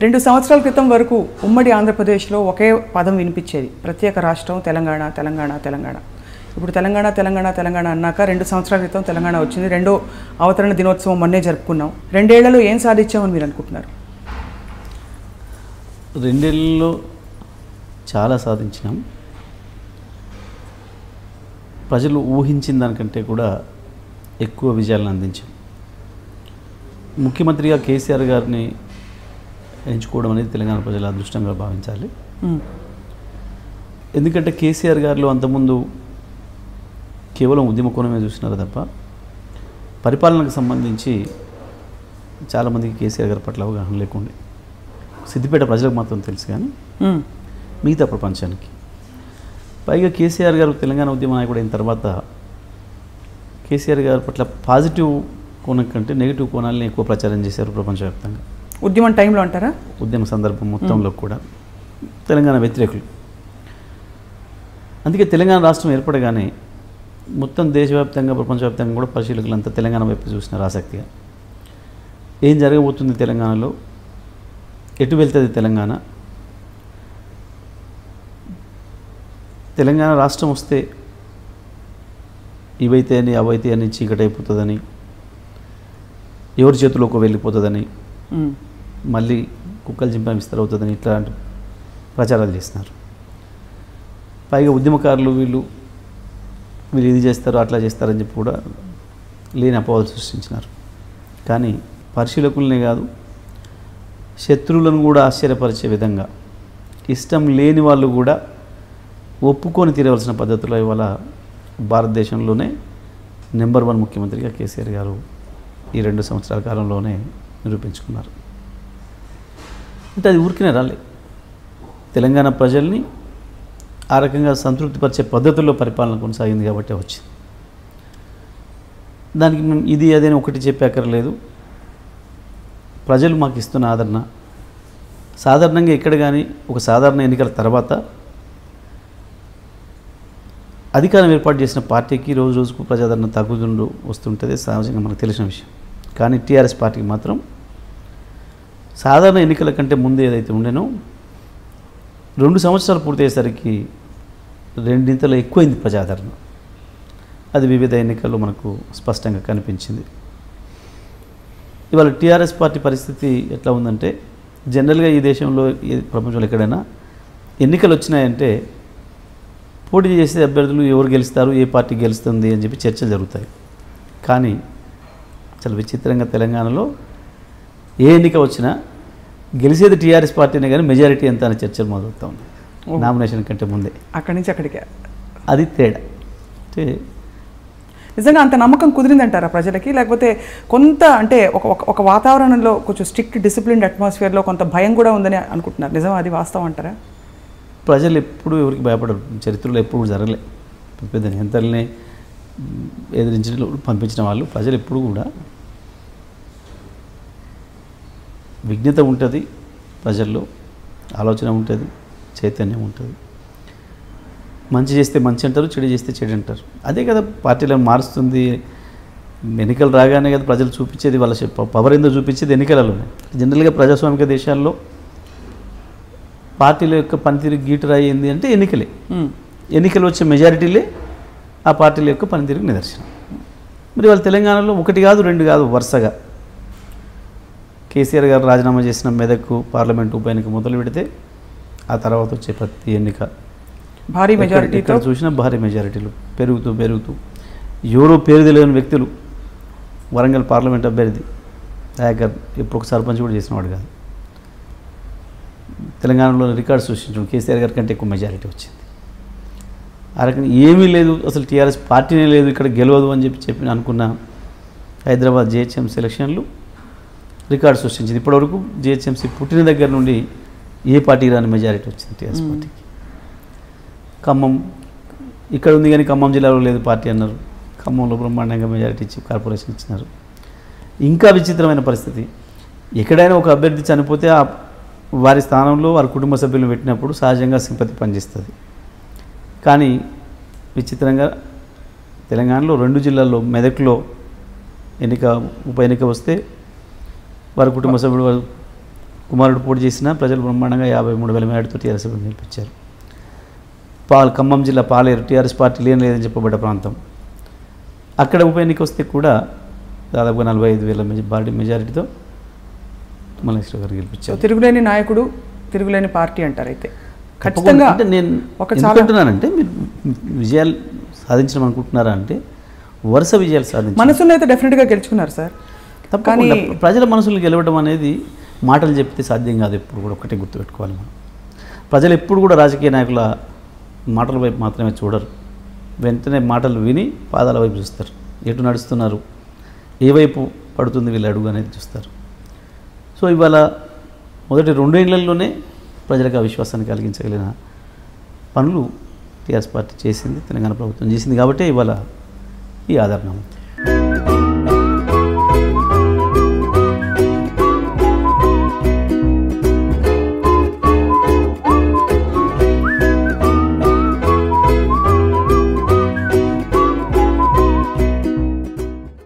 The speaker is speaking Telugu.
రెండు సంవత్సరాల క్రితం వరకు ఉమ్మడి ఆంధ్రప్రదేశ్లో ఒకే పదం వినిపించేది, ప్రత్యేక రాష్ట్రం తెలంగాణ తెలంగాణ తెలంగాణ. ఇప్పుడు తెలంగాణ తెలంగాణ తెలంగాణ అన్నాక 2 సంవత్సరాల క్రితం తెలంగాణ వచ్చింది. రెండో అవతరణ దినోత్సవం మొన్నే జరుపుకున్నాం. 2 ఏళ్లలో ఏం సాధించామని మీరు అనుకుంటున్నారు? 2 ఏళ్లలో చాలా సాధించినాం. ప్రజలు ఊహించిన దానికంటే కూడా ఎక్కువ విజయాలను అందించాం. ముఖ్యమంత్రిగా కేసీఆర్ గారిని ఎంచుకోవడం అనేది తెలంగాణ ప్రజల అదృష్టంగా భావించాలి. ఎందుకంటే కేసీఆర్ గారిలో అంతకుముందు కేవలం ఉద్యమ కోణమే చూసినారు తప్ప పరిపాలనకు సంబంధించి చాలామందికి కేసీఆర్ గారి పట్ల అవగాహన లేకుండే. సిద్దిపేట ప్రజలకు మాత్రం తెలుసు కానీ మిగతా ప్రపంచానికి. పైగా కేసీఆర్ గారు తెలంగాణ ఉద్యమ నాయకుడు అయిన తర్వాత కేసీఆర్ గారి పట్ల పాజిటివ్ కోణం కంటే నెగిటివ్ కోణాలని ఎక్కువ ప్రచారం చేశారు ప్రపంచవ్యాప్తంగా. ఉద్యమం టైంలో అంటారా? ఉద్యమ సందర్భం మొత్తంలో కూడా తెలంగాణ వ్యతిరేకులు. అందుకే తెలంగాణ రాష్ట్రం ఏర్పడగానే మొత్తం దేశవ్యాప్తంగా ప్రపంచవ్యాప్తంగా కూడా పరిశీలకులంతా తెలంగాణ వైపు చూసినారు ఆసక్తిగా. ఏం జరగబోతుంది తెలంగాణలో, ఎటు వెళ్తుంది తెలంగాణ, తెలంగాణ రాష్ట్రం వస్తే ఇవైతే అని అవైతే అని చీకటి అయిపోతుందని, ఎవరి చేతిలోకి వెళ్ళిపోతుందని, మళ్ళీ కుక్కలు చింపిన విస్తరవుతుందని ఇట్లాంటి ప్రచారాలు చేస్తున్నారు. పైగా ఉద్యమకారులు వీళ్ళు ఇది చేస్తారు అట్లా చేస్తారని చెప్పి కూడా లేని అపోహలు సృష్టించినారు. కానీ పరిశీలకులనే కాదు శత్రువులను కూడా ఆశ్చర్యపరిచే విధంగా ఇష్టం లేని వాళ్ళు కూడా ఒప్పుకొని తీరవలసిన పద్ధతిలో ఇవాళ భారతదేశంలోనే నెంబర్ 1 ముఖ్యమంత్రిగా కేసీఆర్ గారు ఈ 2 సంవత్సరాల కాలంలోనే నిరూపించుకున్నారు. అంటే అది ఊరికినే రాలే. తెలంగాణ ప్రజల్ని ఆ రకంగా సంతృప్తిపరిచే పద్ధతుల్లో పరిపాలన కొనసాగింది కాబట్టి వచ్చింది. దానికి మేము ఇది అదేని ఒకటి చెప్పక్కర్లేదు. ప్రజలు మాకు ఇస్తున్న ఆదరణ సాధారణంగా ఎక్కడ కానీ ఒక సాధారణ ఎన్నికల తర్వాత అధికారం ఏర్పాటు చేసిన పార్టీకి రోజు రోజుకు ప్రజాదరణ తగ్గుతుంటూ వస్తుంటుంది, సహజంగా మనకు తెలిసిన విషయం. కానీ టీఆర్ఎస్ పార్టీకి మాత్రం సాధారణ ఎన్నికల కంటే ముందే ఏదైతే ఉండేనో 2 సంవత్సరాలు పూర్తయ్యేసరికి 2 ఎక్కువైంది ప్రజాదరణ. అది వివిధ ఎన్నికల్లో మనకు స్పష్టంగా కనిపించింది. ఇవాళ టీఆర్ఎస్ పార్టీ పరిస్థితి ఎట్లా ఉందంటే, జనరల్గా ఈ దేశంలో ప్రపంచంలో ఎక్కడైనా ఎన్నికలు వచ్చినాయంటే పోటీ చేసే అభ్యర్థులు ఎవరు గెలుస్తారు, ఏ పార్టీ గెలుస్తుంది అని చెప్పి చర్చలు జరుగుతాయి. కానీ చాలా విచిత్రంగా తెలంగాణలో ఏ ఎన్నిక వచ్చినా గెలిచేది టీఆర్ఎస్ పార్టీనే కానీ మెజారిటీ ఎంత అనే చర్చలు మొదలవుతూ ఉంది నామినేషన్ కంటే ముందే. అక్కడి నుంచి అక్కడికే అది తేడా. అంటే నిజంగా అంత నమ్మకం కుదిరిందంటారా ప్రజలకి? లేకపోతే కొంత అంటే ఒక వాతావరణంలో కొంచెం స్ట్రిక్ట్ డిసిప్లిన్డ్ అట్మాస్ఫియర్లో కొంత భయం కూడా ఉందని అనుకుంటున్నారు, నిజం అది వాస్తవం అంటారా? ప్రజలు ఎప్పుడు ఎవరికి భయపడరు. చరిత్రలో ఎప్పుడు జరగలే. పెద్ద నేతల్ని ఎదిరించిన పంపించిన వాళ్ళు ప్రజలు ఎప్పుడు కూడా విజ్ఞత ఉంటుంది, ప్రజల్లో ఆలోచన ఉంటుంది, చైతన్యం ఉంటుంది. మంచి చేస్తే మంచి అంటారు, చెడు చేస్తే చెడు అంటారు. అదే కదా పార్టీలను మారుస్తుంది. ఎన్నికలు రాగానే కదా ప్రజలు చూపించేది, వాళ్ళ పవర్ ఏందో చూపించేది ఎన్నికలలోనే. జనరల్గా ప్రజాస్వామిక దేశాల్లో పార్టీల యొక్క పనితీరు గీటరాయి ఏంది అంటే ఎన్నికలే. ఎన్నికలు వచ్చే మెజారిటీలే ఆ పార్టీల యొక్క పనితీరుకు నిదర్శనం. మరి వాళ్ళ తెలంగాణలో 1 కాదు 2 కాదు వరుసగా కేసీఆర్ గారు రాజీనామా చేసిన మెదక్ పార్లమెంట్ ఉప ఎన్నిక మొదలు పెడితే ఆ తర్వాత వచ్చే ప్రతి ఎన్నిక భారీ మెజారిటీతో చూసినా భారీ మెజారిటీలు పెరుగుతూ ఎవరో పేరు తెలియని వ్యక్తులు, వరంగల్ పార్లమెంట్ అభ్యర్థి దయాకర్ ఎప్పుడు ఒక సర్పంచ్ కూడా చేసినవాడు కాదు, తెలంగాణలో రికార్డు సృష్టించడం కేసీఆర్ గారి కంటే ఎక్కువ మెజారిటీ వచ్చింది. ఆ రకంగా ఏమీ లేదు, అసలు టీఆర్ఎస్ పార్టీనే లేదు ఇక్కడ గెలవదు అని చెప్పి అనుకున్న హైదరాబాద్ జిహెచ్ఎంసీ ఎలక్షన్లు రికార్డు సృష్టించింది. ఇప్పటివరకు జిహెచ్ఎంసీ పుట్టిన దగ్గర నుండి ఏ పార్టీ రాని మెజారిటీ వచ్చింది టీఆర్ఎస్ పార్టీకి. ఖమ్మం ఇక్కడ ఉంది కానీ ఖమ్మం జిల్లాలో లేదు పార్టీ అన్నారు. ఖమ్మంలో బ్రహ్మాండంగా మెజారిటీ ఇచ్చి కార్పొరేషన్ ఇచ్చినారు. ఇంకా విచిత్రమైన పరిస్థితి, ఎక్కడైనా ఒక అభ్యర్థి చనిపోతే వారి స్థానంలో వారి కుటుంబ సభ్యులను పెట్టినప్పుడు సహజంగా సింపతి పనిచేస్తుంది. కానీ విచిత్రంగా తెలంగాణలో 2 జిల్లాల్లో మెదక్లో ఉప ఎన్నిక వస్తే వారి కుటుంబ సభ్యుడు వారు కుమారుడు పోటీ చేసిన ప్రజలు బ్రహ్మాండంగా 53,000 మేడతో టీఆర్ఎస్ గెలిపించారు. ఖమ్మం జిల్లా పాలేరు టీఆర్ఎస్ పార్టీ లేదని చెప్పబడ్డ ప్రాంతం. అక్కడ ఉప ఎన్నిక వస్తే కూడా దాదాపుగా 45,000 భారీ మెజారిటీతో తుమ్మలనాగేశ్వరరావు గారు గెలిపించారు. తిరుగులేని నాయకుడు, తిరుగులేని పార్టీ అంటారు. అయితే ఖచ్చితంగా అంటే నేను అనుకుంటున్నానంటే మీరు విజయాలు సాధించడం అనుకుంటున్నారా అంటే వరుస విజయాలు సాధించారు. మనసులో అయితే డెఫినెట్గా గెలుచుకున్నారు సార్. తప్పకుండా ప్రజల మనసులు గెలవడం అనేది మాటలు చెప్తే సాధ్యం కాదు. ఎప్పుడు కూడా ఒకటే గుర్తుపెట్టుకోవాలి మనం. ప్రజలు ఎప్పుడు కూడా రాజకీయ నాయకుల మాటల వైపు మాత్రమే చూడరు. వెంటనే మాటలు విని పాదాల వైపు చూస్తారు. ఎటు నడుస్తున్నారు, ఏ వైపు పడుతుంది వీళ్ళ అడుగు అనేది చూస్తారు. సో ఇవాళ మొదటి 2 ఏళ్లలోనే ప్రజలకు ఆ విశ్వాసాన్ని కలిగించగలిగిన పనులు టీఆర్ఎస్ పార్టీ చేసింది, తెలంగాణ ప్రభుత్వం చేసింది. కాబట్టి ఇవాళ ఈ ఆదరణ ఉంది.